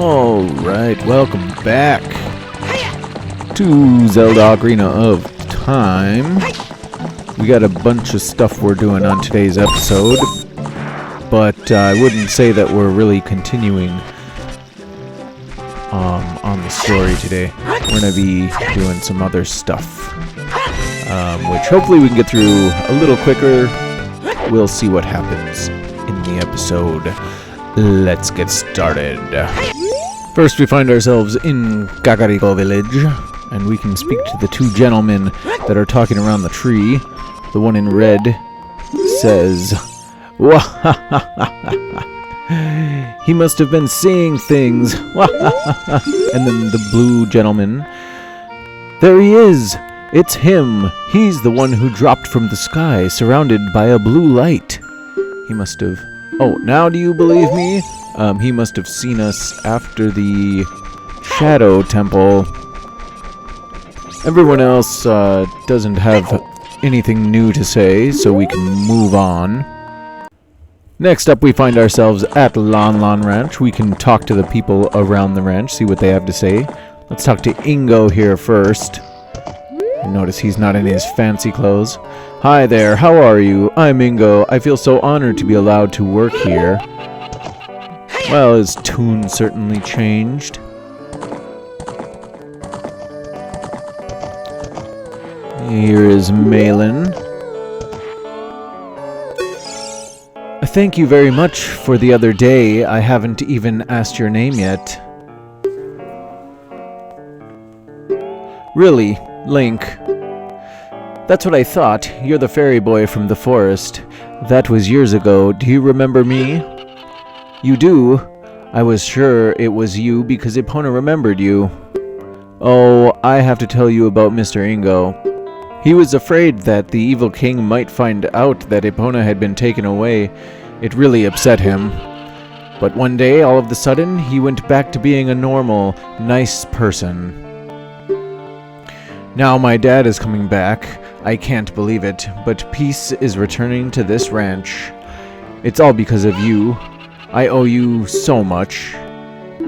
Alright, welcome back to Zelda Ocarina of Time. We got a bunch of stuff we're doing on today's episode, but I wouldn't say that we're really continuing on the story today. We're going to be doing some other stuff, which hopefully we can get through a little quicker. We'll see what happens in the episode. Let's get started. First, we find ourselves in Kakariko Village, and we can speak to the two gentlemen that are talking around the tree. The one in red says, "Wahahaha, he must have been seeing things." And then the blue gentleman, "There he is! It's him! He's the one who dropped from the sky, surrounded by a blue light. He must have... Oh, now do you believe me? He must have seen us after the Shadow Temple." Everyone else doesn't have anything new to say, so we can move on. Next up, we find ourselves at Lon Lon Ranch. We can talk to the people around the ranch, see what they have to say. Let's talk to Ingo here first. Notice he's not in his fancy clothes. "Hi there, how are you? I'm Ingo. I feel so honored to be allowed to work here." Well, his tune certainly changed. Here is Malin. "Thank you very much for the other day. I haven't even asked your name yet." "Really? Link." "That's what I thought. You're the fairy boy from the forest. That was years ago. Do you remember me?" "You do? I was sure it was you because Epona remembered you." "Oh, I have to tell you about Mr. Ingo. He was afraid that the evil king might find out that Epona had been taken away. It really upset him. But one day, all of a sudden, he went back to being a normal, nice person. Now my dad is coming back. I can't believe it, but peace is returning to this ranch. It's all because of you. I owe you so much.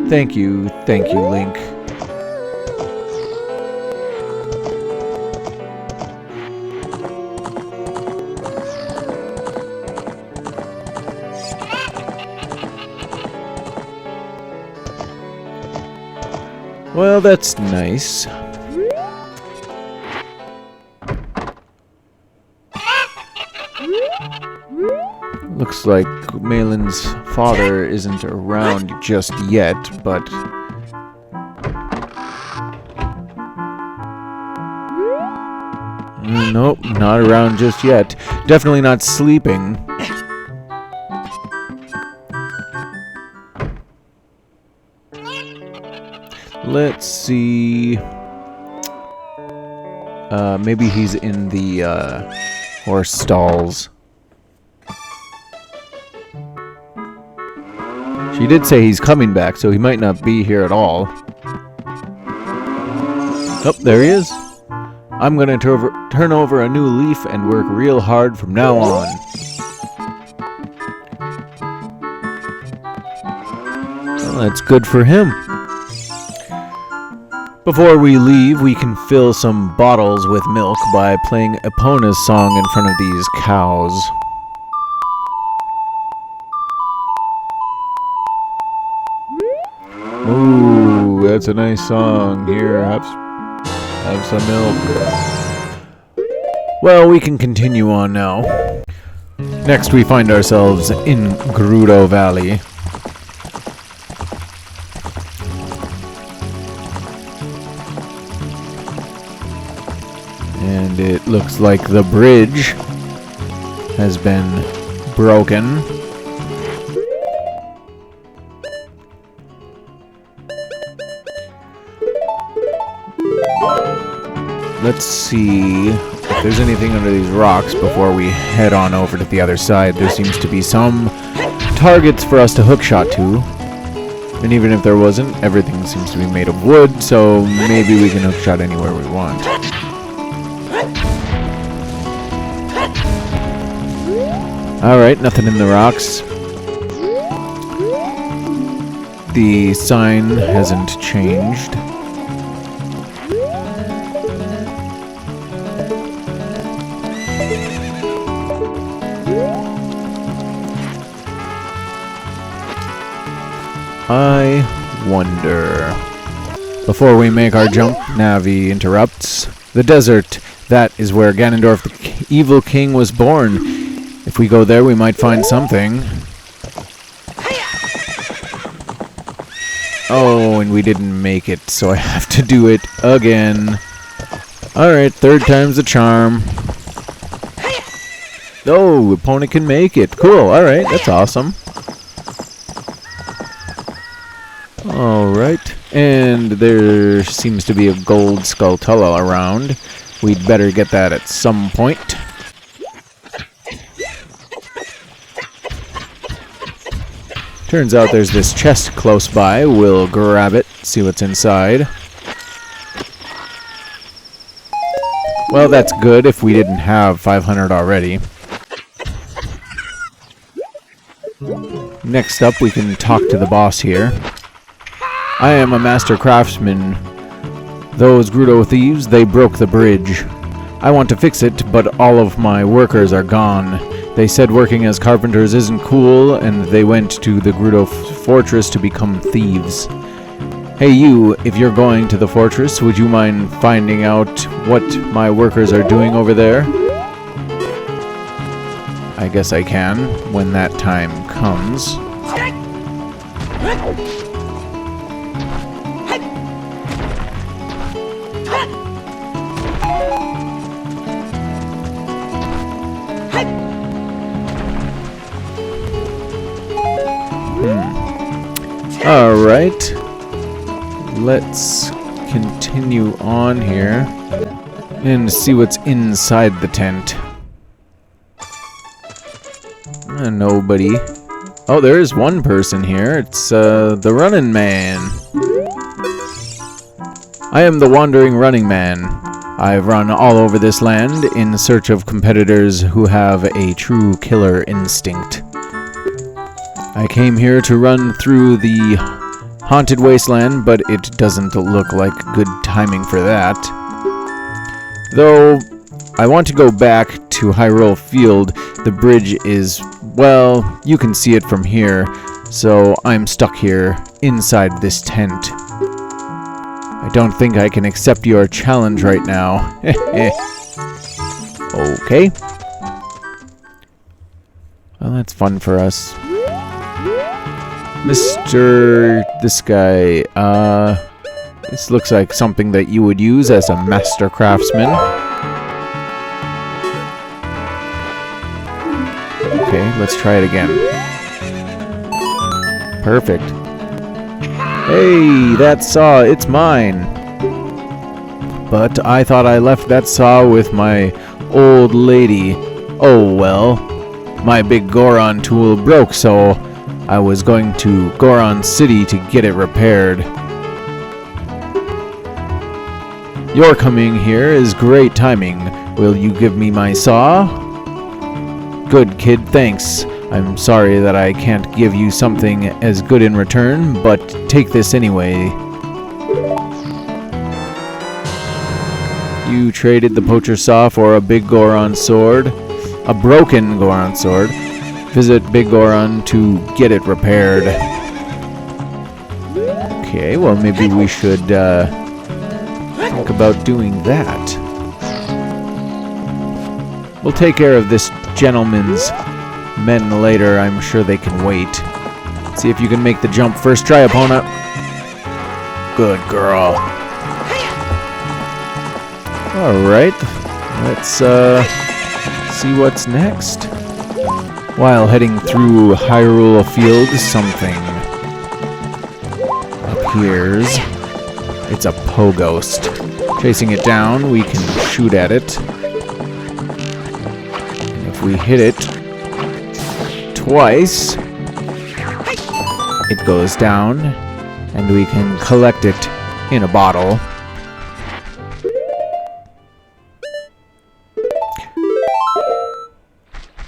Thank you, Link." Well, that's nice. Looks like Malin's father isn't around just yet, but... Nope, not around just yet. Definitely not sleeping. Let's see... maybe he's in the, horse stalls. She did say he's coming back, so he might not be here at all. Oh, there he is. "I'm gonna turn over a new leaf and work real hard from now on." Well, that's good for him. Before we leave, we can fill some bottles with milk by playing Epona's song in front of these cows. Ooh, that's a nice song. Here, have some milk. Well, we can continue on now. Next, we find ourselves in Gerudo Valley. And it looks like the bridge has been broken. Let's see if there's anything under these rocks before we head on over to the other side. There seems to be some targets for us to hookshot to. And even if there wasn't, everything seems to be made of wood, so maybe we can hookshot anywhere we want. Alright, nothing in the rocks. The sign hasn't changed. I wonder. Before we make our jump, Navi interrupts. The desert. That is where Ganondorf, the evil king, was born. If we go there, we might find something. Oh, and we didn't make it, so I have to do it again. Alright, third time's the charm. Oh, opponent can make it. Cool, alright, that's awesome. Alright, and there seems to be a gold Skulltula around. We'd better get that at some point. Turns out there's this chest close by. We'll grab it, see what's inside. Well, that's good if we didn't have 500 already. Next up, we can talk to the boss here. I am a master craftsman. Those Gerudo thieves, they broke the bridge. I want to fix it, but all of my workers are gone. They said working as carpenters isn't cool, and they went to the Gerudo fortress to become thieves. Hey you, if you're going to the fortress, would you mind finding out what my workers are doing over there? I guess I can, when that time comes. Alright, let's continue on here and see what's inside the tent. Nobody. Oh, there is one person here. It's the Running Man. I am the Wandering Running Man. I've run all over this land in search of competitors who have a true killer instinct. I came here to run through the haunted wasteland, but it doesn't look like good timing for that. Though, I want to go back to Hyrule Field. The bridge is, well, you can see it from here, so I'm stuck here, inside this tent. I don't think I can accept your challenge right now. Okay. Well, that's fun for us. This guy, this looks like something that you would use as a master craftsman. Okay, let's try it again. Perfect. Hey, that saw, it's mine. But I thought I left that saw with my old lady. Oh well. My Big Goron tool broke, so I was going to Goron City to get it repaired. Your coming here is great timing. Will you give me my saw? Good, kid, thanks. I'm sorry that I can't give you something as good in return, but take this anyway. You traded the poacher saw for a Big Goron sword. A broken Goron sword. Visit Big Goron to get it repaired. Okay, well maybe we should think about doing that. We'll take care of this gentleman's men later. I'm sure they can wait. See if you can make the jump first try, opponent. Good girl. Alright, let's see what's next. While heading through Hyrule Field, something appears. It's a Poghost. Chasing it down, we can shoot at it. And if we hit it twice, it goes down, and we can collect it in a bottle.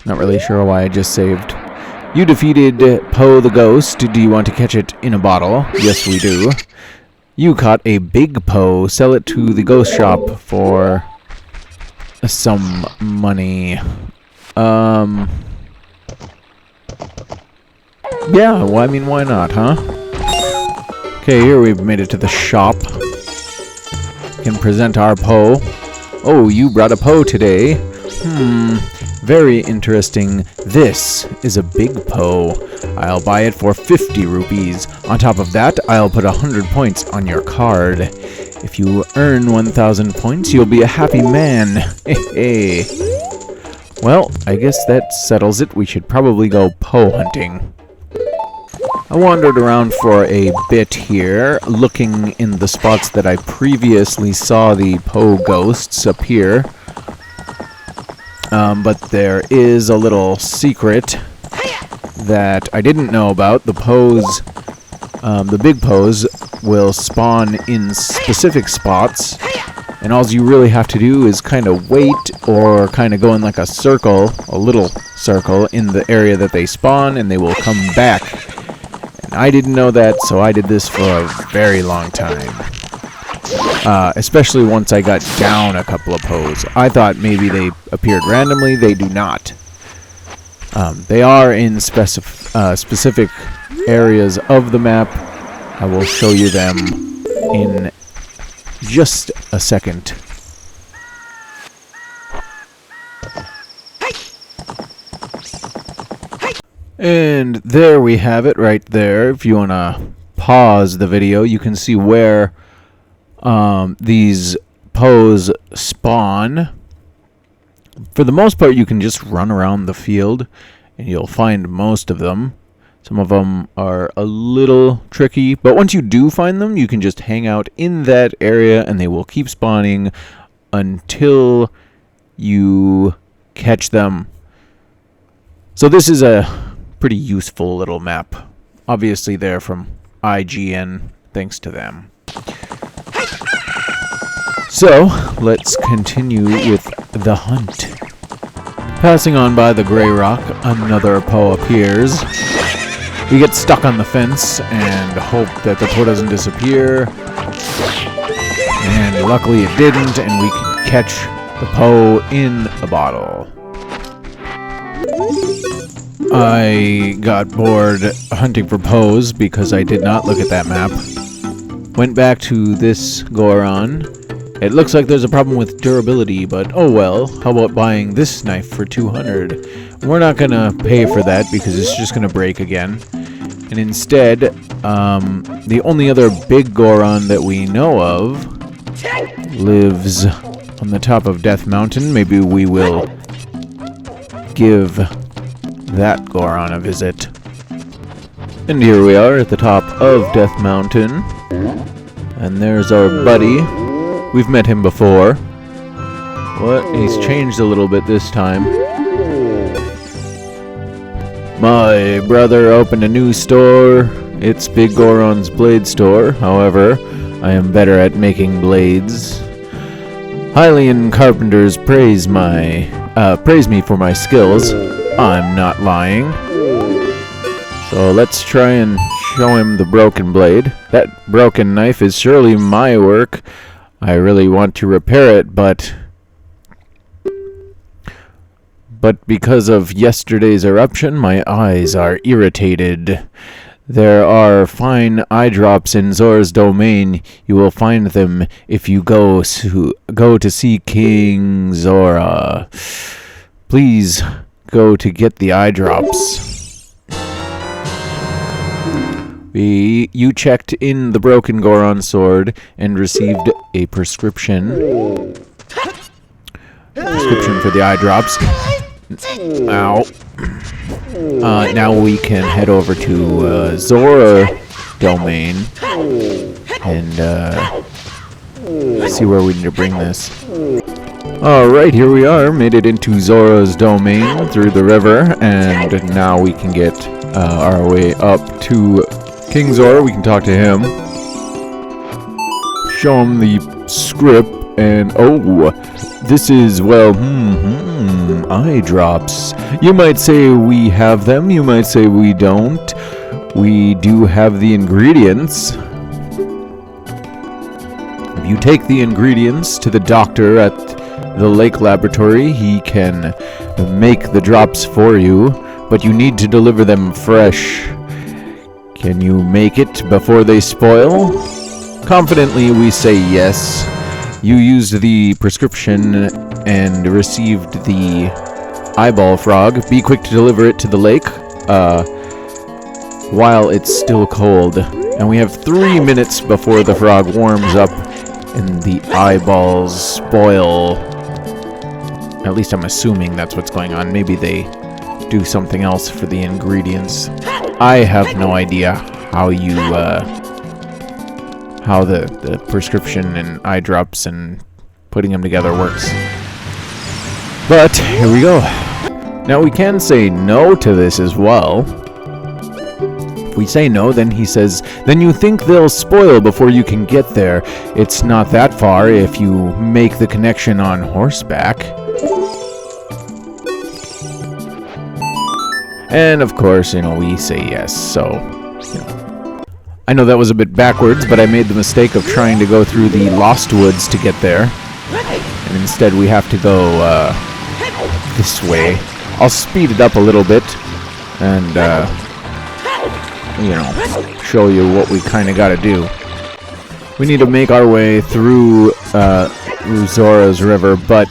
Not really sure why I just saved. You defeated Poe the Ghost. Do you want to catch it in a bottle? Yes, we do. You caught a big Poe. Sell it to the ghost shop for some money. Yeah, well, I mean, why not, huh? Okay, here we've made it to the shop. Can present our Poe. Oh, you brought a Poe today. Very interesting. This is a big Poe. I'll buy it for 50 rupees. On top of that, I'll put 100 points on your card. If you earn 1,000 points, you'll be a happy man. Hey. Well, I guess that settles it. We should probably go Poe hunting. I wandered around for a bit here, looking in the spots that I previously saw the Poe ghosts appear. But there is a little secret that I didn't know about. The Poes, the big Poes, will spawn in specific spots, and all you really have to do is kind of wait or kind of go in like a circle, a little circle, in the area that they spawn, and they will come back. And I didn't know that, so I did this for a very long time. Especially once I got down a couple of Poes. I thought maybe they appeared randomly. They do not. They are in specific areas of the map. I will show you them in just a second. And there we have it right there. If you want to pause the video, you can see where these Poes spawn. For the most part, you can just run around the field and you'll find most of them. Some of them are a little tricky, but once you do find them, you can just hang out in that area and they will keep spawning until you catch them. So this is a pretty useful little map. Obviously they're from IGN, thanks to them. So, let's continue with the hunt. Passing on by the Grey Rock, another Poe appears. We get stuck on the fence and hope that the Poe doesn't disappear. And luckily it didn't, and we can catch the Poe in a bottle. I got bored hunting for Poes because I did not look at that map. Went back to this Goron. It looks like there's a problem with durability, but oh well. How about buying this knife for 200? We're not gonna pay for that because it's just gonna break again. And instead, the only other big Goron that we know of lives on the top of Death Mountain. Maybe we will give that Goron a visit. And here we are at the top of Death Mountain. And there's our buddy. We've met him before. What? He's changed a little bit this time. My brother opened a new store. It's Big Goron's blade store. However, I am better at making blades. Hylian carpenters praise me for my skills. I'm not lying. So let's try and show him the broken blade. That broken knife is surely my work. I really want to repair it, but because of yesterday's eruption, my eyes are irritated. There are fine eye drops in Zora's domain. You will find them if you go to see King Zora. Please go to get the eye drops. You checked in the broken Goron sword and received a prescription. Prescription for the eye drops. Ow. Now we can head over to Zora domain and see where we need to bring this. Alright, here we are. Made it into Zora's domain through the river, and now we can get our way up to King Zora. We can talk to him. Show him the script, and oh, this is, well, eye drops. You might say we have them, you might say we don't. We do have the ingredients. If you take the ingredients to the doctor at the lake laboratory, he can make the drops for you, but you need to deliver them fresh. Can you make it before they spoil? Confidently, we say yes. You used the prescription and received the eyeball frog. Be quick to deliver it to the lake while it's still cold. And we have 3 minutes before the frog warms up and the eyeballs spoil. At least I'm assuming that's what's going on. Maybe they do something else for the ingredients. I have no idea how you, how the prescription and eye drops and putting them together works. But, here we go. Now we can say no to this as well. If we say no, then he says, then you think they'll spoil before you can get there. It's not that far if you make the connection on horseback. And of course, we say yes, so, I know that was a bit backwards, but I made the mistake of trying to go through the Lost Woods to get there. And instead we have to go, this way. I'll speed it up a little bit, and, show you what we kind of got to do. We need to make our way through, Zora's River, but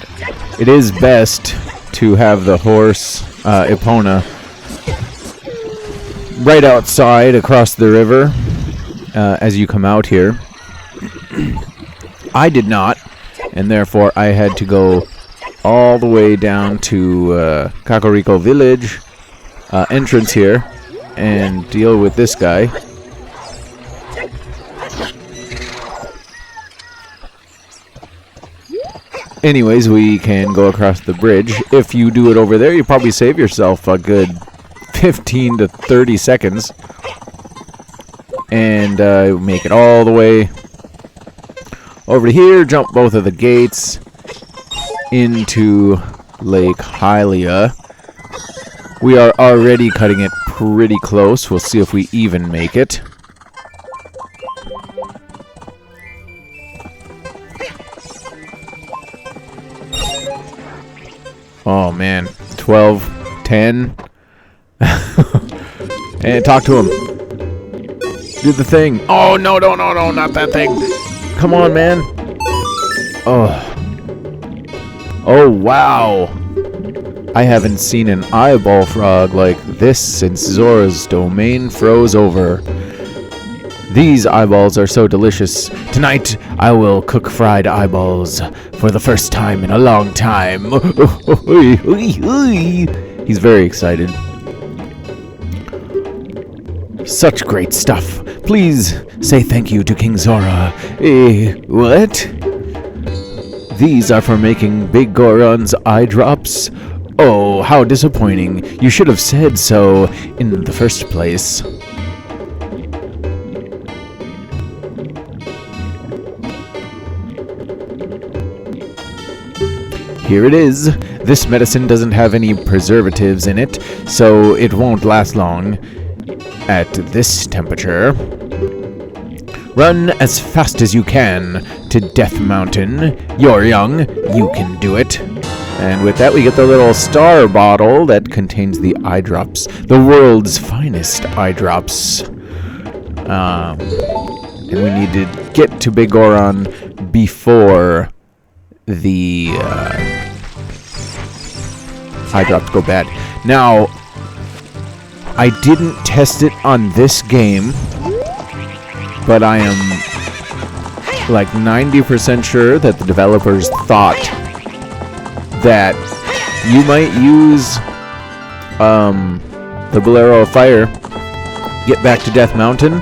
it is best to have the horse, Epona, right outside across the river as you come out here. I did not, and therefore I had to go all the way down to Kakariko Village entrance here and deal with this guy. Anyways, we can go across the bridge. If you do it over there, you probably save yourself a good 15 to 30 seconds. And make it all the way over to here, jump both of the gates into Lake Hylia. We are already cutting it pretty close. We'll see if we even make it. Oh man, 12, 10. And talk to him. Do the thing. Oh, no, not that thing. Come on, man. Oh. Oh, wow. I haven't seen an eyeball frog like this since Zora's domain froze over. These eyeballs are so delicious. Tonight, I will cook fried eyeballs for the first time in a long time. He's very excited. Such great stuff. Please say thank you to King Zora. What? These are for making Big Goron's eye drops? Oh, how disappointing. You should have said so in the first place. Here it is. This medicine doesn't have any preservatives in it, so it won't last long at this temperature. Run as fast as you can to Death Mountain. You're young. You can do it. And with that, we get the little star bottle that contains the eye drops. The world's finest eye drops. And we need to get to Big Goron before the eye drops go bad. Now, I didn't test it on this game, but I am like 90% sure that the developers thought that you might use the Bolero of Fire, get back to Death Mountain,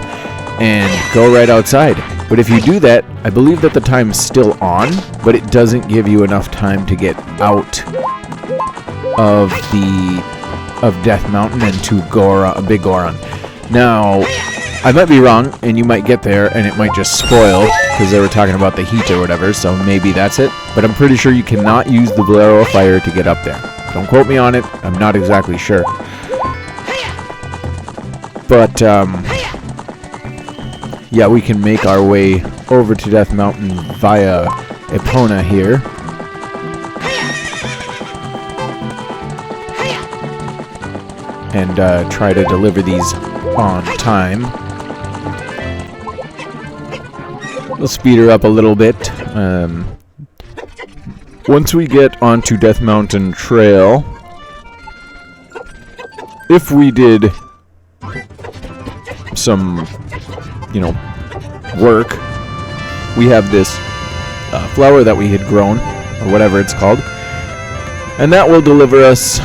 and go right outside. But if you do that, I believe that the time's still on, but it doesn't give you enough time to get out of Death Mountain and to Big Goron. Now, I might be wrong, and you might get there, and it might just spoil, because they were talking about the heat or whatever, so maybe that's it. But I'm pretty sure you cannot use the Bolero of Fire to get up there. Don't quote me on it. I'm not exactly sure. But, yeah, we can make our way over to Death Mountain via Epona here. And try to deliver these on time. We'll speed her up a little bit. Once we get onto Death Mountain Trail, if we did some, work, we have this flower that we had grown, or whatever it's called, and that will deliver us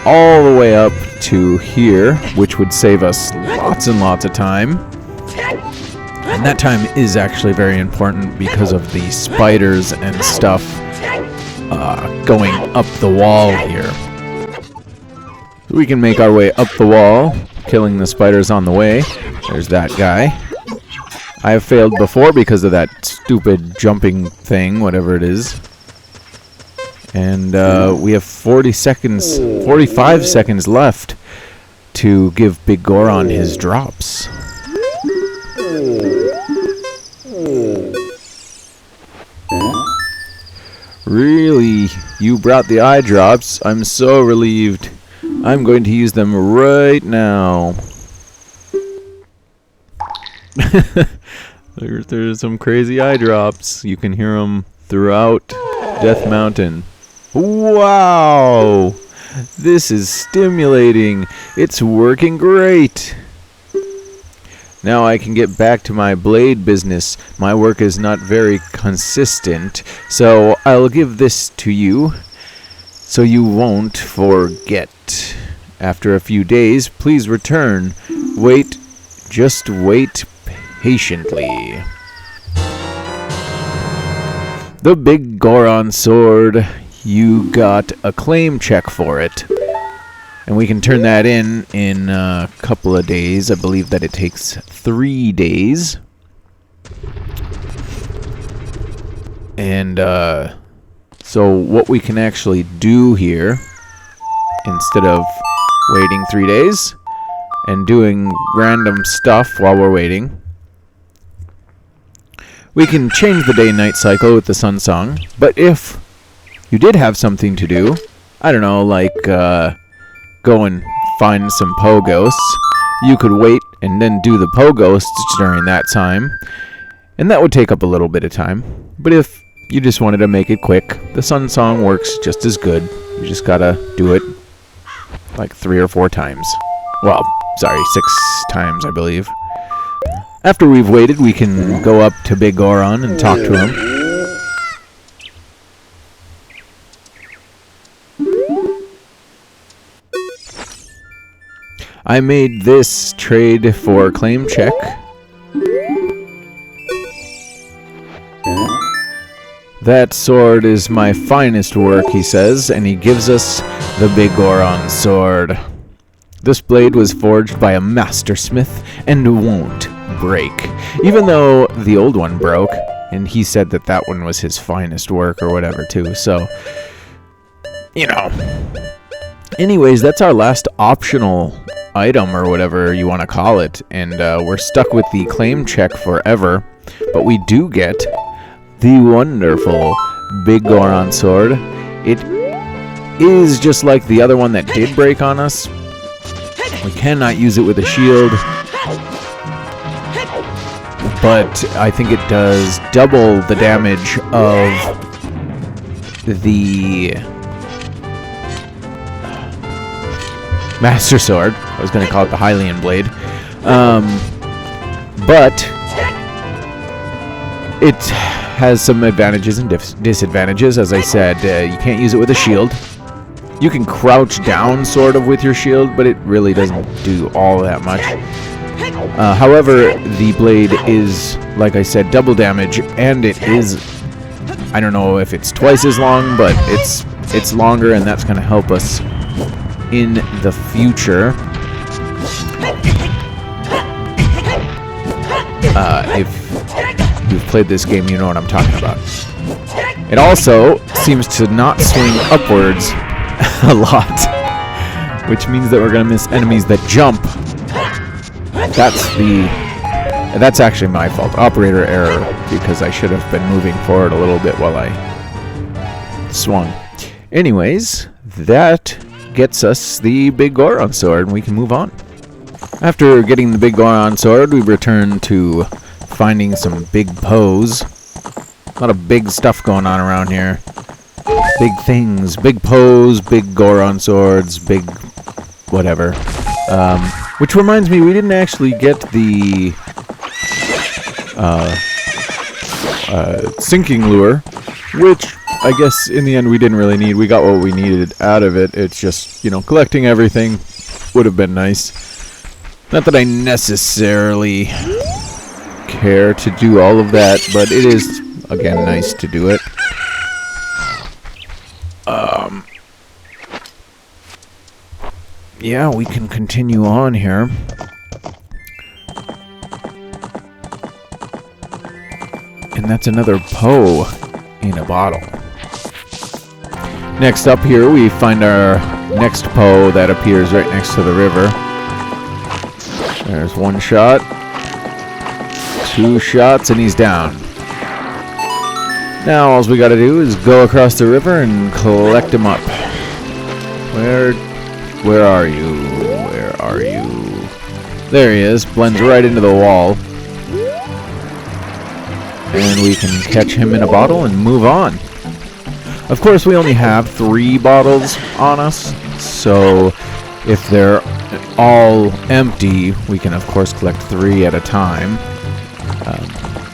all the way up to here, which would save us lots and lots of time. And that time is actually very important because of the spiders and stuff going up the wall here. We can make our way up the wall, killing the spiders on the way. There's that guy. I have failed before because of that stupid jumping thing, whatever it is. And we have 45 seconds left to give Big Goron his drops. Really? You brought the eye drops? I'm so relieved. I'm going to use them right now. There's some crazy eye drops. You can hear them throughout Death Mountain. Wow! This is stimulating. It's working great. Now I can get back to my blade business. My work is not very consistent, so I'll give this to you so you won't forget. After a few days, please return. Wait, just wait patiently. The Big Goron sword. You got a claim check for it. And we can turn that in a couple of days. I believe that it takes 3 days. And so what we can actually do here, instead of waiting 3 days and doing random stuff while we're waiting, we can change the day-night cycle with the sun song. But if you did have something to do, I don't know, like go and find some poghosts, you could wait and then do the poghosts during that time, and that would take up a little bit of time. But if you just wanted to make it quick, the sun song works just as good. You just gotta do it like 3 or 4 times. Well, sorry, 6 times, I believe. After we've waited, we can go up to Big Goron and talk to him. I made this trade for claim check. That sword is my finest work, he says, and he gives us the Big Goron sword. This blade was forged by a mastersmith and won't break, even though the old one broke, and he said that that one was his finest work or whatever too, so, Anyways, that's our last optional item or whatever you want to call it, and we're stuck with the claim check forever, but we do get the wonderful Big Goron sword. It is just like the other one that did break on us. We cannot use it with a shield, but I think it does double the damage of the Master Sword. I was going to call it the Hylian Blade. But it has some advantages and disadvantages. As I said, you can't use it with a shield. You can crouch down sort of with your shield, but it really doesn't do all that much. However, the blade is, like I said, double damage, and it is, I don't know if it's twice as long, but it's longer, and that's going to help us in the future. If you've played this game, you know what I'm talking about. It also seems to not swing upwards a lot. Which means that we're going to miss enemies that jump. That's actually my fault. Operator error, because I should have been moving forward a little bit while I swung. Anyways, that gets us the Big Goron sword, and we can move on. After getting the Big Goron sword, we return to finding some big Poes. A lot of big stuff going on around here. Big things. Big Poes, big Goron swords, big whatever. Which reminds me, we didn't actually get the sinking lure, which I guess in the end we didn't really need. We got what we needed out of it. It's just, collecting everything would have been nice. Not that I necessarily care to do all of that, but it is, again, nice to do it. Yeah, we can continue on here. And that's another Poe in a bottle. Next up here, we find our next Poe that appears right next to the river. There's one shot. 2 shots, and he's down. Now all we gotta do is go across the river and collect him up. Where are you? Where are you? There he is. Blends right into the wall. And we can catch him in a bottle and move on. Of course, we only have 3 bottles on us, so if they're all empty, we can of course collect 3 at a time,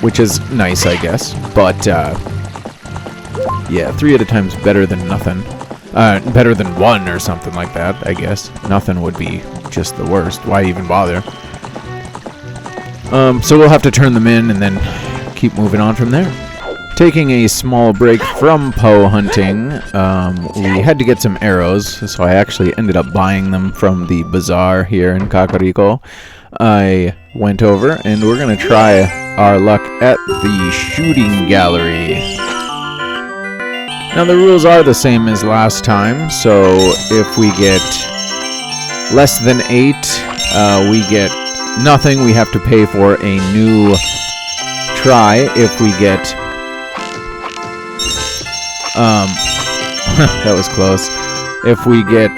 which is nice, I guess. But yeah, 3 at a time is better than nothing. Better than 1 or something like that, I guess. Nothing would be just the worst. Why even bother? So we'll have to turn them in and then keep moving on from there. Taking a small break from Poe hunting, we had to get some arrows, so I actually ended up buying them from the bazaar here in Kakariko. I went over, and we're going to try our luck at the shooting gallery. Now the rules are the same as last time, so if we get less than 8, we get nothing. We have to pay for a new try. If we get that was close. If we get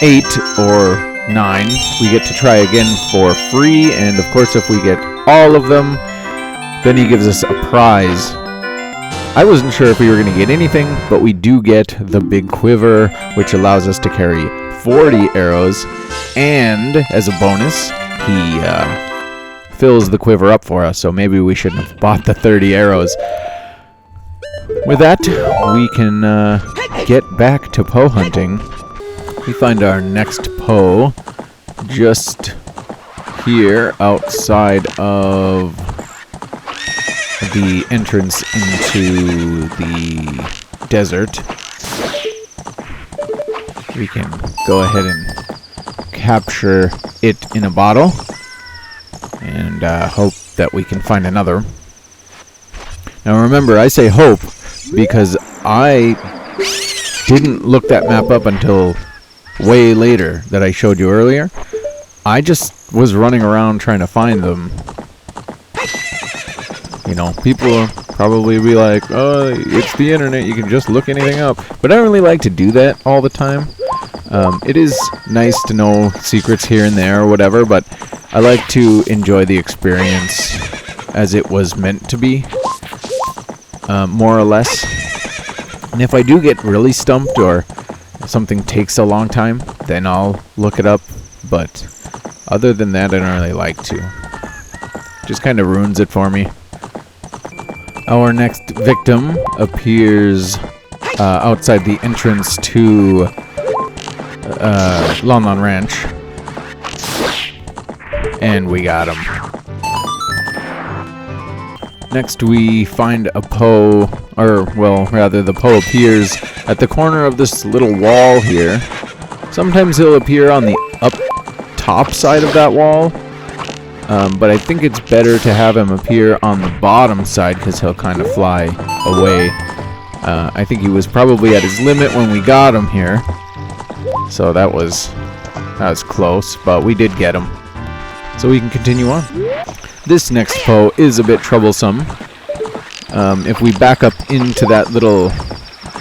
8 or 9, we get to try again for free, and of course if we get all of them, then he gives us a prize. I wasn't sure if we were going to get anything, but we do get the big quiver, which allows us to carry 40 arrows, and as a bonus, he fills the quiver up for us, so maybe we shouldn't have bought the 30 arrows. With that, we can get back to Poe hunting. We find our next Poe just here outside of the entrance into the desert. We can go ahead and capture it in a bottle and hope that we can find another. Now remember, I say hope because I didn't look that map up until way later that I showed you earlier. I just was running around trying to find them. People will probably be like, oh, it's the internet, you can just look anything up. But I don't really like to do that all the time. It is nice to know secrets here and there or whatever, but I like to enjoy the experience as it was meant to be, more or less. And if I do get really stumped or something takes a long time, then I'll look it up. But other than that, I don't really like to. Just kind of ruins it for me. Our next victim appears outside the entrance to Lon Lon Ranch. And we got him. Next we find a Poe, or well, rather the Poe appears at the corner of this little wall here. Sometimes he'll appear on the up top side of that wall, but I think it's better to have him appear on the bottom side because he'll kind of fly away I think he was probably at his limit when we got him here. So that was close, but we did get him. So we can continue on. This next Po is a bit troublesome. If we back up into that little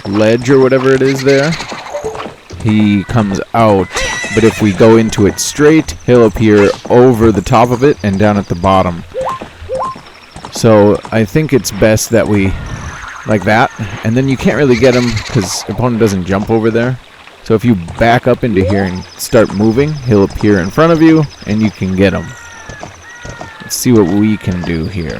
ledge or whatever it is there, he comes out. But if we go into it straight, he'll appear over the top of it and down at the bottom. So I think it's best that we, like that, and then you can't really get him because the opponent doesn't jump over there. So if you back up into here and start moving, he'll appear in front of you and you can get him. Let's see what we can do here.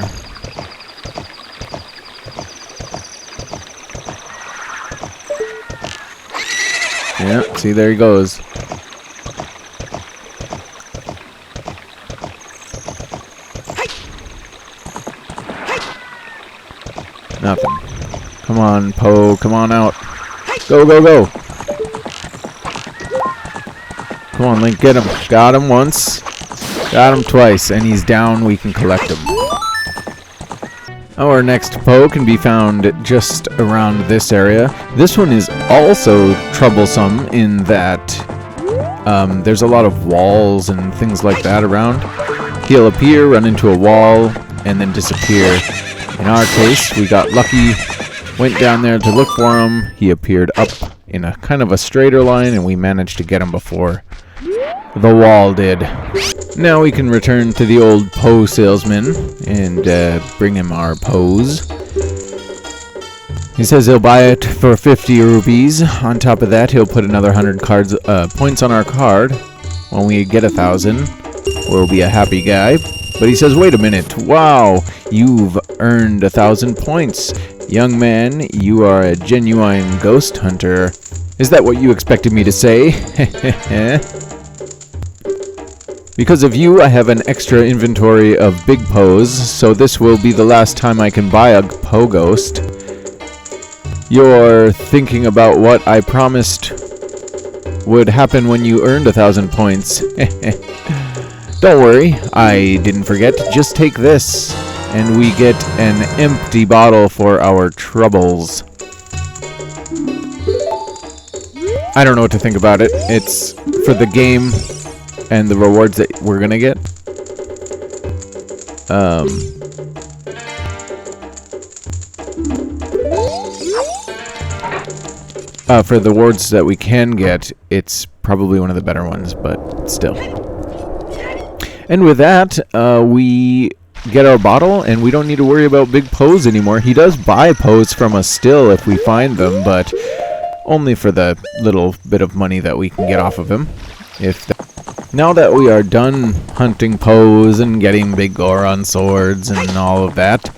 Yeah, see, there he goes. Nothing. Come on, Po, come on out. Go, go, go. Come on, Link, get him. Got him once. Got him twice, and he's down. We can collect him. Our next Po can be found just around this area. This one is also troublesome in that there's a lot of walls and things like that around. He'll appear, run into a wall, and then disappear. In our case, we got lucky, went down there to look for him. He appeared up in a kind of a straighter line, and we managed to get him before the wall did. Now we can return to the old Po salesman and bring him our Poes. He says he'll buy it for 50 rupees. On top of that, he'll put another 100 points on our card. When we get 1,000, we'll be a happy guy. But he says, wait a minute. Wow, you've earned 1,000 points. Young man, you are a genuine ghost hunter. Is that what you expected me to say? Because of you, I have an extra inventory of big Poes, so this will be the last time I can buy a Po ghost. You're thinking about what I promised would happen when you earned 1,000 points. Don't worry, I didn't forget. Just take this, and we get an empty bottle for our troubles. I don't know what to think about it. It's for the game and the rewards that we're gonna get. For the rewards that we can get, it's probably one of the better ones, but still. And with that, we get our bottle, and we don't need to worry about big Poes anymore. He does buy Poes from us still if we find them, but only for the little bit of money that we can get off of him. Now that we are done hunting Poes and getting Big Goron swords and all of that,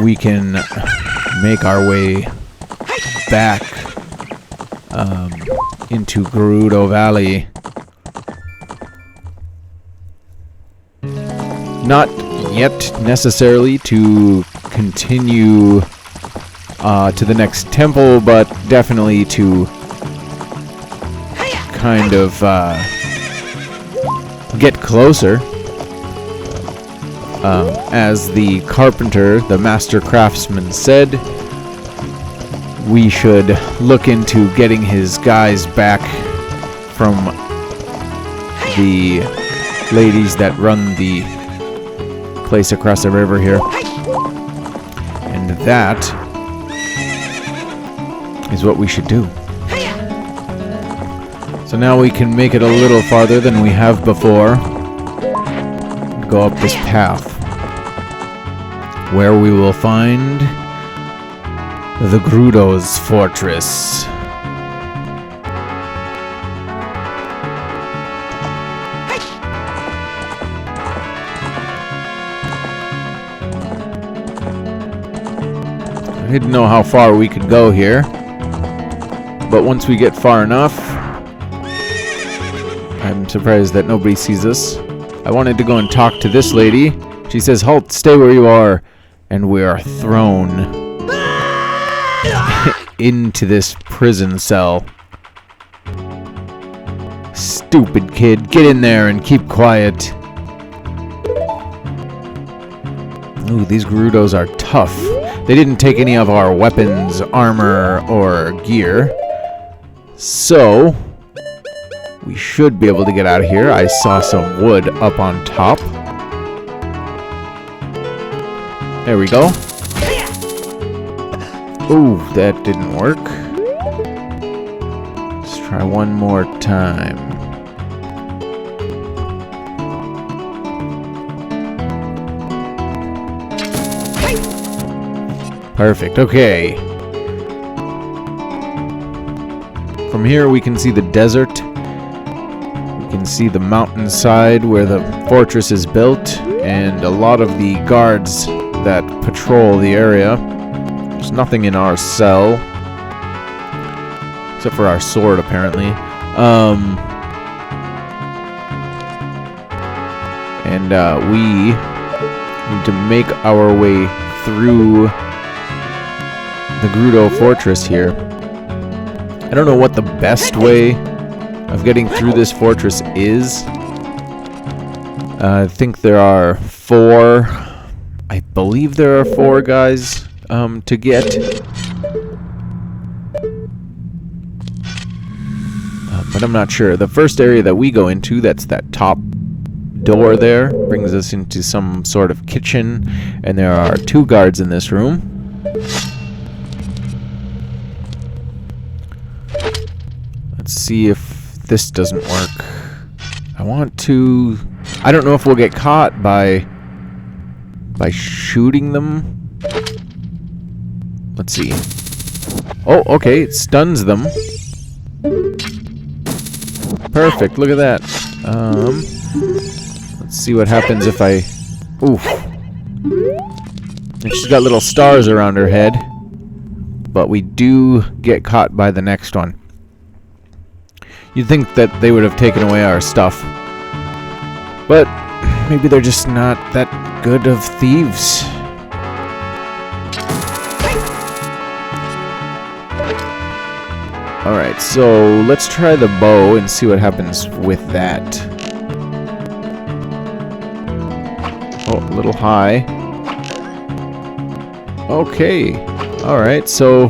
we can make our way back into Gerudo Valley. Not yet necessarily to continue to the next temple, but definitely to kind of get closer. As the carpenter, the master craftsman, said, we should look into getting his guys back from the ladies that run the place across the river here. And that is what we should do. So now we can make it a little farther than we have before. Go up this path, where we will find the Gerudo's fortress. I didn't know how far we could go here, but once we get far enough, I'm surprised that nobody sees us. I wanted to go and talk to this lady. She says, halt, stay where you are. And we are thrown into this prison cell. Stupid kid, get in there and keep quiet. Ooh, these Gerudos are tough. They didn't take any of our weapons, armor, or gear. So, we should be able to get out of here. I saw some wood up on top. There we go. Ooh, that didn't work. Let's try one more time. Perfect, okay. From here we can see the desert. We can see the mountainside where the fortress is built, and a lot of the guards that patrol the area. There's nothing in our cell, except for our sword, apparently. We need to make our way through the Gerudo Fortress here. I don't know what the best way of getting through this fortress is. I think there are 4. I believe there are 4 guys to get. But I'm not sure. The first area that we go into, that's that top door there, brings us into some sort of kitchen, and there are 2 guards in this room. Let's see if this doesn't work. I don't know if we'll get caught by shooting them. Let's see. Oh, okay, it stuns them. Perfect, look at that. Let's see what happens if I... Oof. And she's got little stars around her head. But we do get caught by the next one. You'd think that they would have taken away our stuff. But maybe they're just not that good of thieves. Alright, so let's try the bow and see what happens with that. Oh, a little high. Okay. Alright, so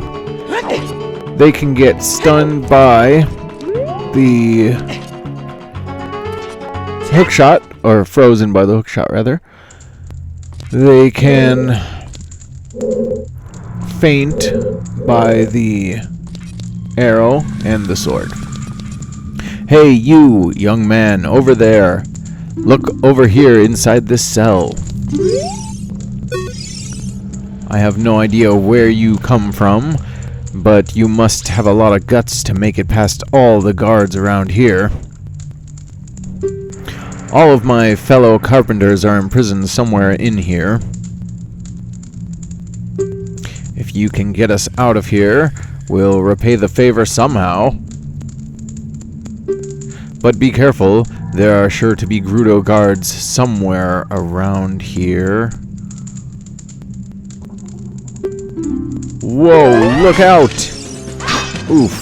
they can get stunned by the hook shot, or frozen by the hook shot, rather. They can faint by the arrow and the sword. Hey, you, young man, over there. Look over here inside this cell. I have no idea where you come from, but you must have a lot of guts to make it past all the guards around here. All of my fellow carpenters are imprisoned somewhere in here. If you can get us out of here, we'll repay the favor somehow. But be careful, there are sure to be Gerudo guards somewhere around here. Whoa, look out! Oof.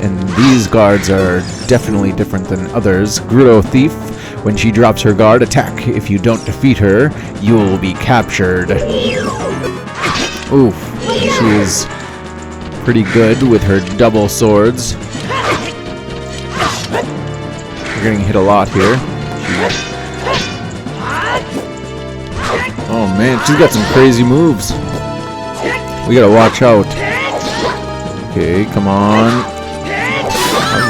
And these guards are definitely different than others. Gerudo Thief, when she drops her guard, attack. If you don't defeat her, you'll be captured. Oof. She is pretty good with her double swords. We're getting hit a lot here. Oh man, she's got some crazy moves. We gotta watch out. Okay, come on.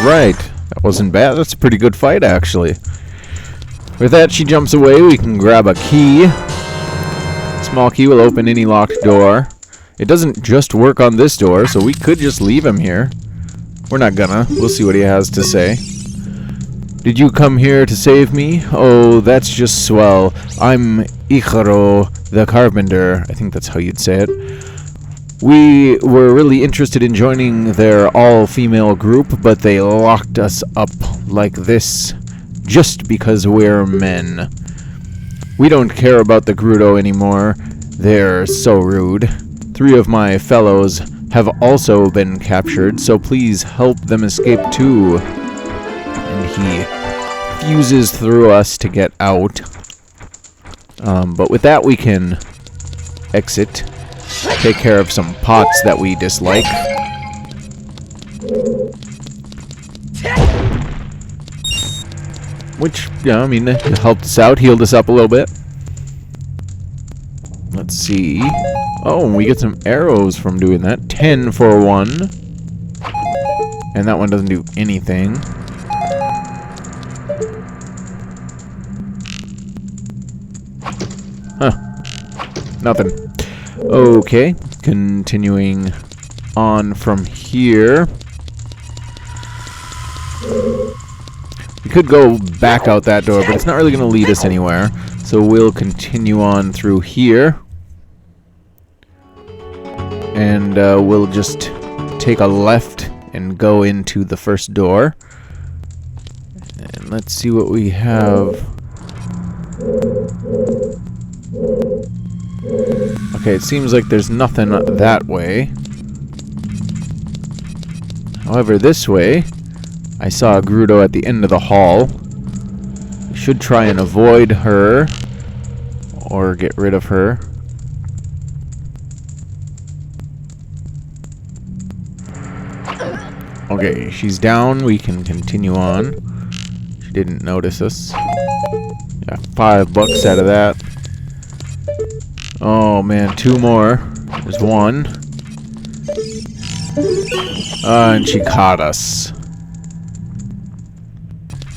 Alright. That wasn't bad. That's a pretty good fight, actually. With that, she jumps away. We can grab a key. Small key will open any locked door. It doesn't just work on this door, so we could just leave him here. We're not gonna. We'll see what he has to say. Did you come here to save me? Oh, that's just swell. I'm Ichiro the Carpenter. I think that's how you'd say it. We were really interested in joining their all-female group, but they locked us up like this just because we're men. We don't care about the Gerudo anymore. They're so rude. 3 of my fellows have also been captured, so please help them escape too. And he fuses through us to get out. But with that, we can exit, take care of some pots that we dislike. Which, yeah, I mean, it helped us out, healed us up a little bit. Let's see. Oh, and we get some arrows from doing that. 10 for one. And that one doesn't do anything. Huh. Nothing. Okay. Continuing on from here. We could go back out that door, but it's not really going to lead us anywhere. So we'll continue on through here. And we'll just take a left and go into the first door. And let's see what we have. Okay, it seems like there's nothing that way. However, this way, I saw a Gerudo at the end of the hall. We should try and avoid her, or get rid of her. Okay, she's down. We can continue on. She didn't notice us. Got $5 out of that. Oh man, 2 more. There's 1. And she caught us.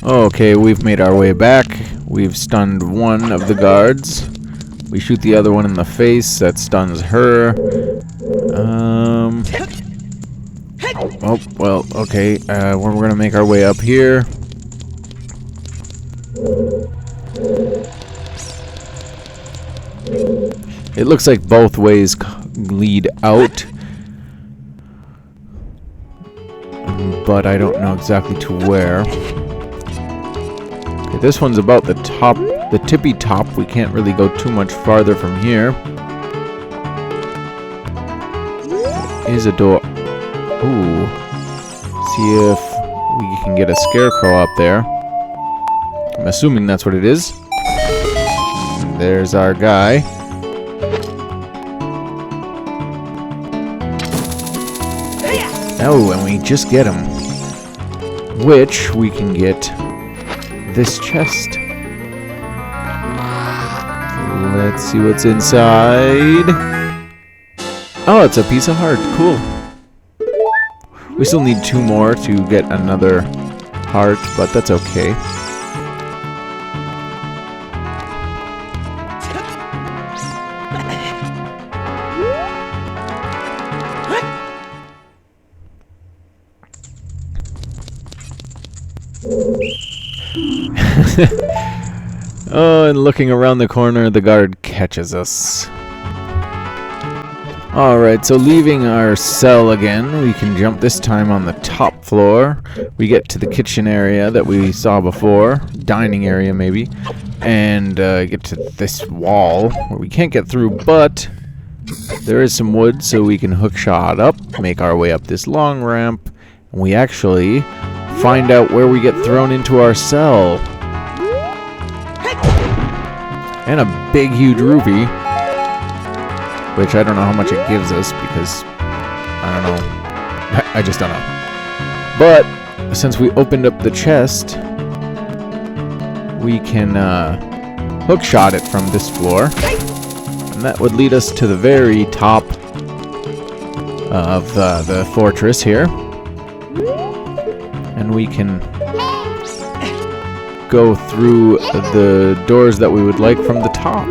Okay, we've made our way back. We've stunned one of the guards. We shoot the other one in the face. That stuns her. Oh, well, okay. We're gonna make our way up here. It looks like both ways lead out. But I don't know exactly to where. Okay, this one's about the top, the tippy top. We can't really go too much farther from here. There is a door. Ooh. See if we can get a scarecrow up there. I'm assuming that's what it is. There's our guy. Oh, and we just get him. Which we can get this chest. Let's see what's inside. Oh, it's a piece of heart. Cool. We still need 2 more to get another heart, but that's okay. Oh, and looking around the corner, the guard catches us. Alright, so leaving our cell again, we can jump this time on the top floor. We get to the kitchen area that we saw before, dining area maybe, and get to this wall where we can't get through, but there is some wood so we can hookshot up, make our way up this long ramp, and we actually find out where we get thrown into our cell. And a big, huge rupee. Which I don't know how much it gives us because I don't know. I just don't know. But since we opened up the chest, we can hookshot it from this floor. And that would lead us to the very top of the fortress here. And we can go through the doors that we would like from the top.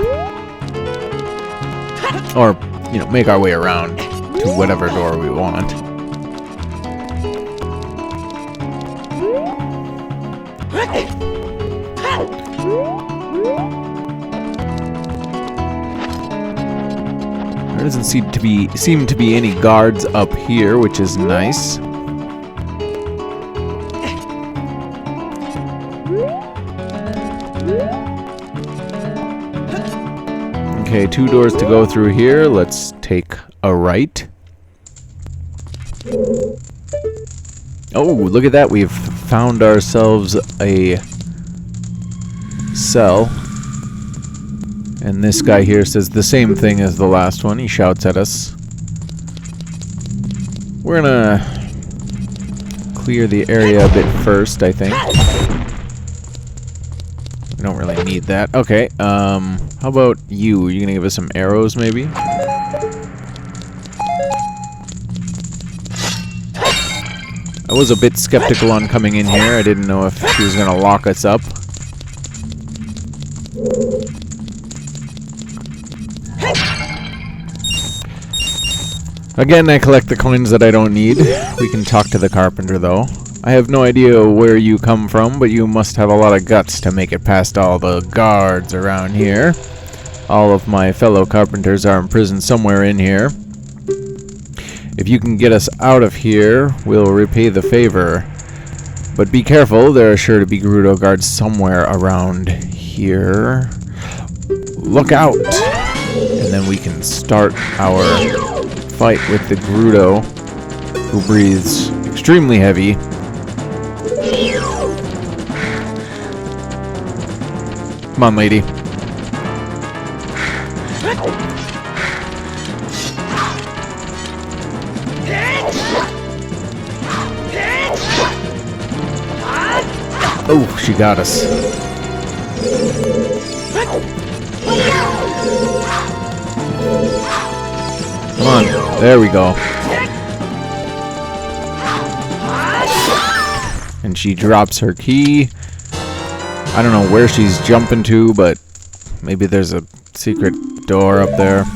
Or, you know, make our way around to whatever door we want. There doesn't seem to be any guards up here, which is nice. Okay, 2 doors to go through here. Let's take a right. Oh, look at that. We've found ourselves a cell. And this guy here says the same thing as the last one. He shouts at us. We're gonna clear the area a bit first, I think. We don't really need that. Okay, how about you? Are you gonna give us some arrows, maybe? I was a bit skeptical on coming in here. I didn't know if she was gonna lock us up. Again, I collect the coins that I don't need. We can talk to the carpenter, though. I have no idea where you come from, but you must have a lot of guts to make it past all the guards around here. All of my fellow carpenters are imprisoned somewhere in here. If you can get us out of here, we'll repay the favor. But be careful, there are sure to be Gerudo guards somewhere around here. Look out! And then we can start our fight with the Gerudo, who breathes extremely heavy. Come on, lady. Oh, she got us. Come on, there we go. And she drops her key. I don't know where she's jumping to, but maybe there's a secret door up there.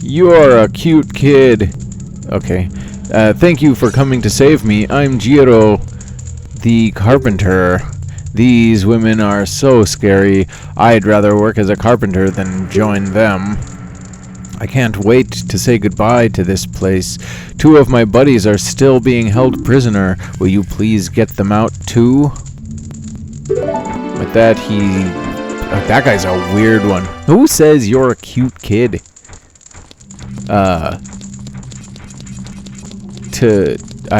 You're a cute kid. Okay. Thank you for coming to save me. I'm Jiro, the carpenter. These women are so scary. I'd rather work as a carpenter than join them. I can't wait to say goodbye to this place. 2 of my buddies are still being held prisoner. Will you please get them out too? With that, that guy's a weird one. Who says you're a cute kid?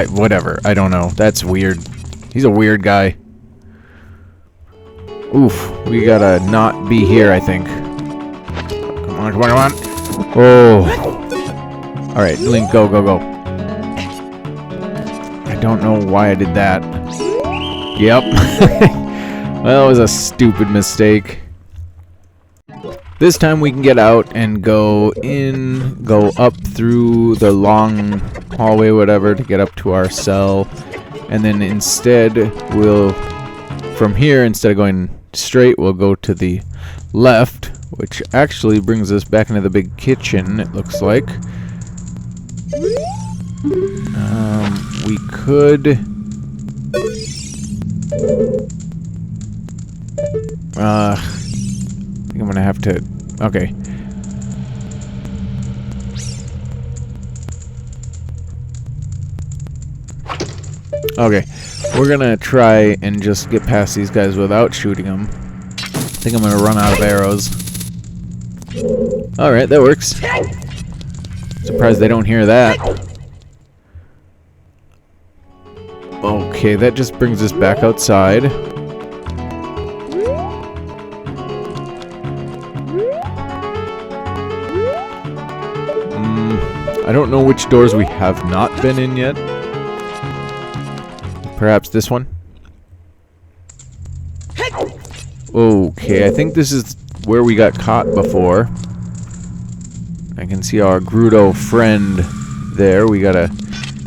Whatever. I don't know. That's weird. He's a weird guy. Oof. We gotta not be here, I think. Come on, come on, come on. Oh. Alright, Link, go, go, go. I don't know why I did that. Yep. Well, it was a stupid mistake. This time we can get out and go up through the long hallway, whatever, to get up to our cell. And then instead, from here, instead of going straight, we'll go to the left, which actually brings us back into the big kitchen, it looks like. We could... I think I'm gonna have to... Okay. Okay. We're gonna try and just get past these guys without shooting them. I think I'm gonna run out of arrows. Alright, that works. Surprised they don't hear that. Okay, that just brings us back outside. I don't know which doors we have not been in yet. Perhaps this one? Okay, I think this is where we got caught before. I can see our Gerudo friend there. We gotta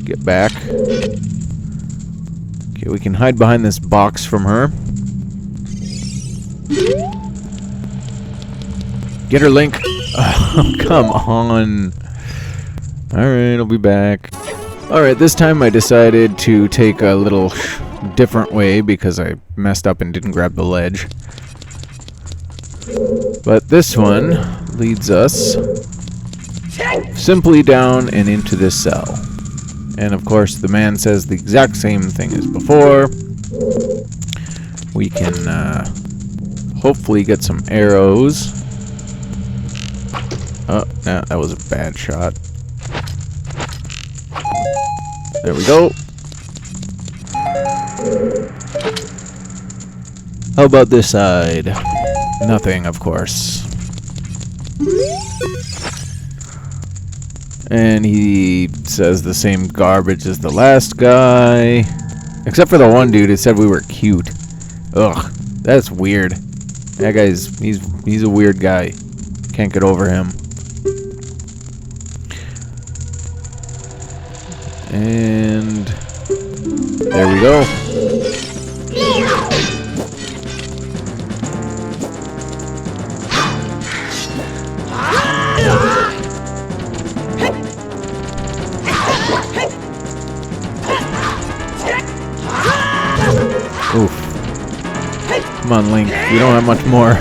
get back. Okay, we can hide behind this box from her. Get her, Link! Oh, come on! Alright, I'll be back. Alright, this time I decided to take a little different way because I messed up and didn't grab the ledge. But this one leads us simply down and into this cell. And of course the man says the exact same thing as before. We can hopefully get some arrows. Oh, no, that was a bad shot. There we go. How about this side? Nothing, of course. And he says the same garbage as the last guy. Except for the one dude who said we were cute. Ugh, that's weird. That guy's, he's a weird guy. Can't get over him. And there we go. Oof. Come on, Link. We don't have much more.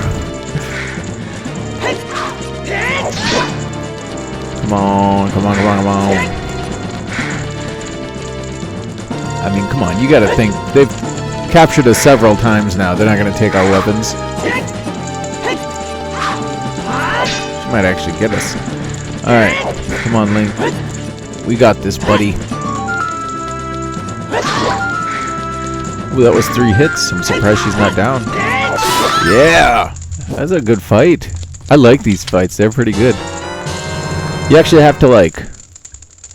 Come on, come on, come on, come on. I mean, come on. You gotta think. They've captured us several times now. They're not gonna take our weapons. She might actually get us. Alright. Come on, Link. We got this, buddy. Ooh, that was 3 hits. I'm surprised she's not down. Yeah! That's a good fight. I like these fights. They're pretty good. You actually have to, like,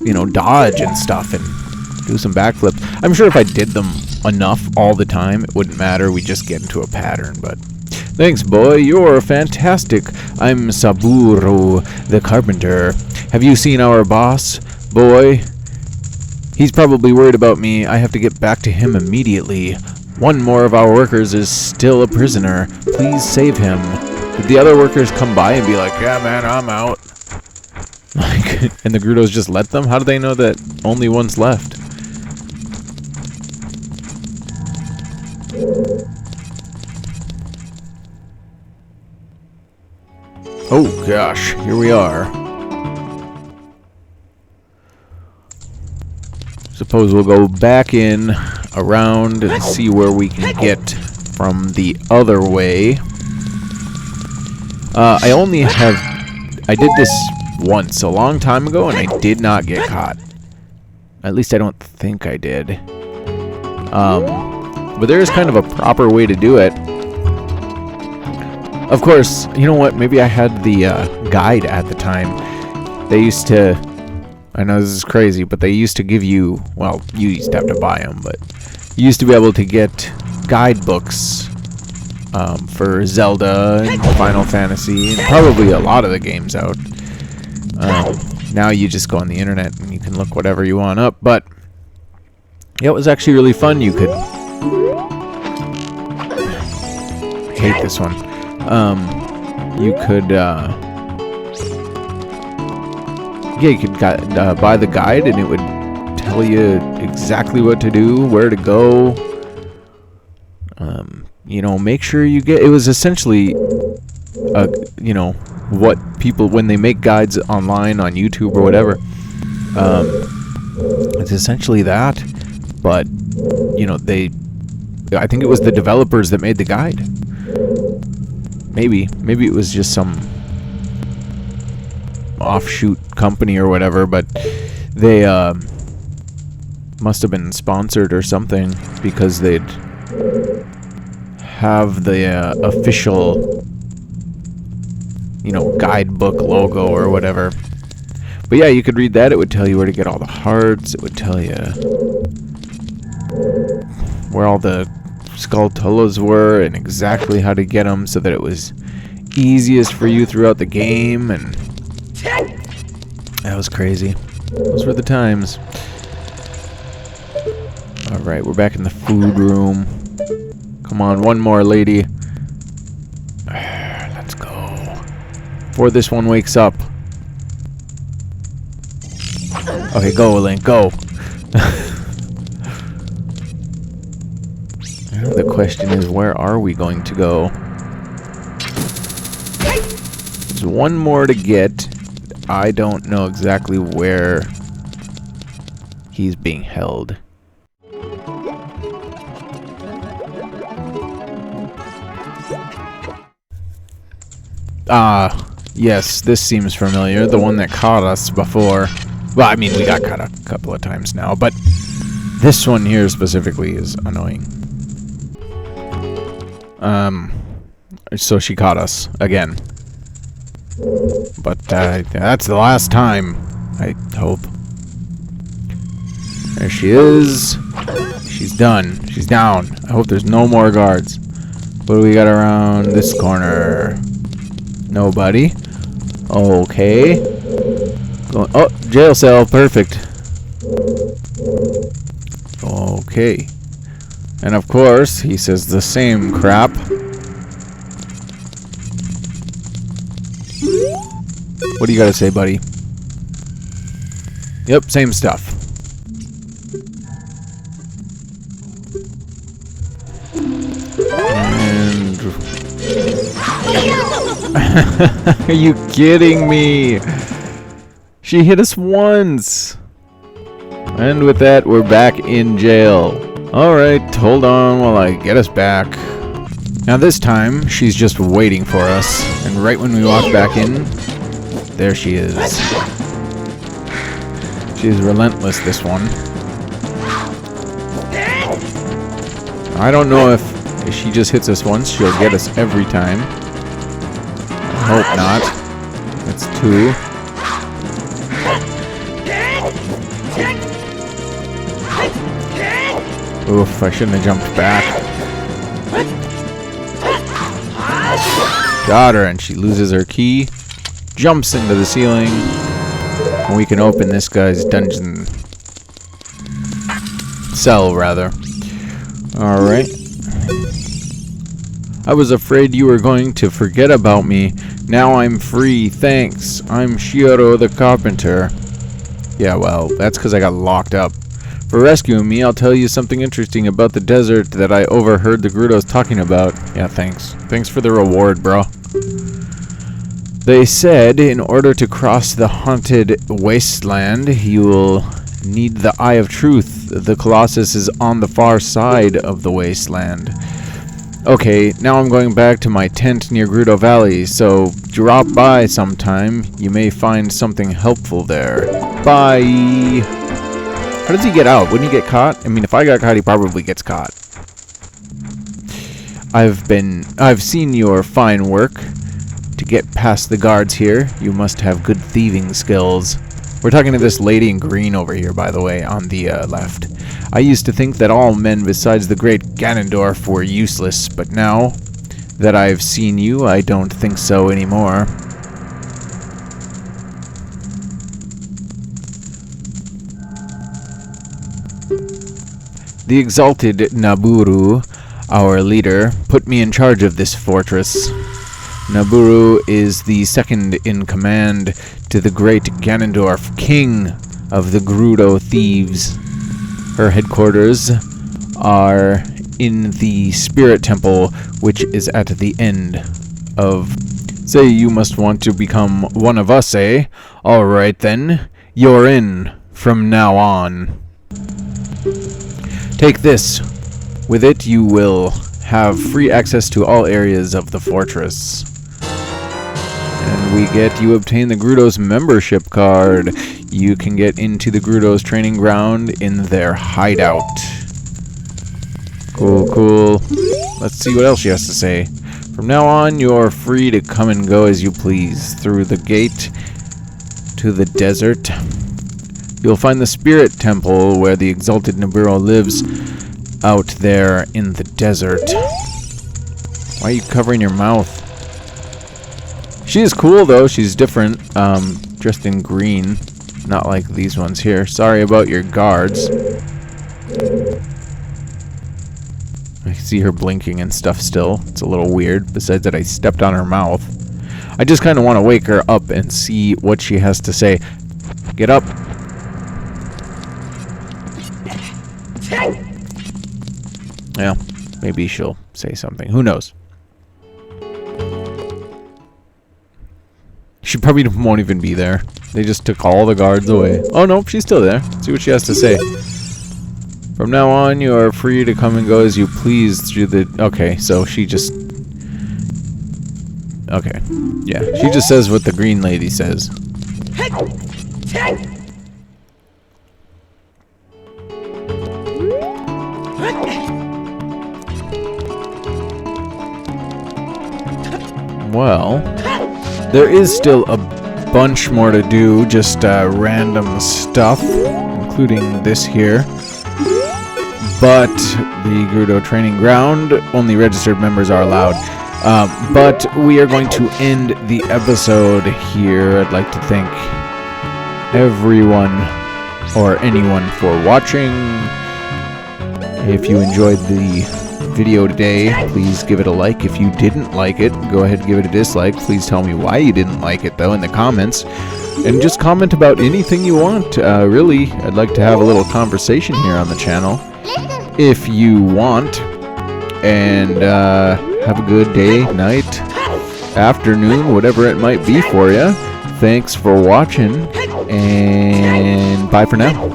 you know, dodge and stuff and do some backflips. I'm sure if I did them enough all the time, it wouldn't matter. We'd just get into a pattern, but... Thanks, boy. You're fantastic. I'm Saburo, the carpenter. Have you seen our boss, boy? He's probably worried about me. I have to get back to him immediately. One more of our workers is still a prisoner. Please save him. Did the other workers come by and be like, yeah, man, I'm out? Like, and the Grudos just let them? How do they know that only one's left? Oh, gosh. Here we are. Suppose we'll go back in, around, and see where we can get from the other way. I did this once, a long time ago, and I did not get caught. At least I don't think I did. But there is kind of a proper way to do it. Of course, you know what? Maybe I had the guide at the time. They used to... I know this is crazy, but they used to give you... Well, you used to have to buy them, but... You used to be able to get guidebooks for Zelda and Final Fantasy, and probably a lot of the games out. Now you just go on the internet and you can look whatever you want up, but... Yeah, it was actually really fun. You could... I hate this one. You could... Yeah, you could buy the guide and it would tell you exactly what to do, where to go. You know, make sure you get... It was essentially, you know, what people... When they make guides online on YouTube or whatever, it's essentially that. But, you know, I think it was the developers that made the guide. Maybe it was just some offshoot company or whatever, but they must have been sponsored or something, because they'd have the official, you know, guidebook logo or whatever. But yeah, you could read that. It would tell you where to get all the hearts. It would tell you where all the Skulltulas were and exactly how to get them so that it was easiest for you throughout the game, and that was crazy. Those were the times. Alright, we're back in the food room. Come on, one more, lady. Let's go. Before this one wakes up. Okay, go, Link, go. The question is, where are we going to go? There's one more to get. I don't know exactly where he's being held. Ah, yes, this seems familiar. The one that caught us before. Well, I mean, we got caught a couple of times now, but this one here specifically is annoying. So she caught us again. But that's the last time, I hope. There she is. She's done. She's down. I hope there's no more guards. What do we got around this corner? Nobody. Okay. Oh, jail cell. Perfect. Okay. And of course, he says the same crap. What do you got to say, buddy? Yep, same stuff. And... Are you kidding me? She hit us once. And with that, we're back in jail. Alright, hold on while I get us back. Now this time, she's just waiting for us. And right when we walk back in, there she is. She's relentless, this one. I don't know if she just hits us once, she'll get us every time. I hope not. That's 2. Oof, I shouldn't have jumped back. Got her, and she loses her key. Jumps into the ceiling. And we can open this guy's dungeon. Cell, rather. Alright. I was afraid you were going to forget about me. Now I'm free, thanks. I'm Shioro the Carpenter. Yeah, well, that's because I got locked up. For rescuing me, I'll tell you something interesting about the desert that I overheard the Gerudos talking about. Yeah, thanks. Thanks for the reward, bro. They said in order to cross the haunted wasteland, you'll need the Eye of Truth. The Colossus is on the far side of the wasteland. Okay, now I'm going back to my tent near Gerudo Valley, so drop by sometime. You may find something helpful there. Bye! How does he get out? Wouldn't he get caught? I mean, if I got caught, he probably gets caught. I've seen your fine work. To get past the guards here, you must have good thieving skills. We're talking to this lady in green over here, by the way, on the left. I used to think that all men besides the great Ganondorf were useless, but now that I've seen you, I don't think so anymore. The exalted Naburu, our leader, put me in charge of this fortress. Naburu is the second in command to the great Ganondorf, king of the Gerudo thieves. Her headquarters are in the Spirit Temple, which is at the end of... Say you must want to become one of us, eh? Alright then, you're in from now on. Take this. With it you will have free access to all areas of the fortress. And you obtain the Gerudo's membership card. You can get into the Gerudo's training ground in their hideout. Cool, cool. Let's see what else she has to say. From now on, you're free to come and go as you please. Through the gate to the desert, you'll find the Spirit Temple where the exalted Naburu lives out there in the desert. Why are you covering your mouth? She is cool, though. She's different. Dressed in green. Not like these ones here. Sorry about your guards. I see her blinking and stuff still. It's a little weird. Besides that, I stepped on her mouth. I just kind of want to wake her up and see what she has to say. Get up. Yeah, maybe she'll say something. Who knows? She probably won't even be there. They just took all the guards away. Oh, no, she's still there. Let's see what she has to say. From now on, you are free to come and go as you please through the... Okay, so she just... Okay. Yeah, she just says what the green lady says. Well, there is still a bunch more to do, just random stuff, including this here. But the Gerudo Training Ground, only registered members are allowed. But we are going to end the episode here. I'd like to thank everyone or anyone for watching. If you enjoyed the video today, please give it a like. If you didn't like it, go ahead and give it a dislike. Please tell me why you didn't like it, though, in the comments. And just comment about anything you want. Really, I'd like to have a little conversation here on the channel, if you want. And have a good day, night, afternoon, whatever it might be for you. Thanks for watching, and bye for now.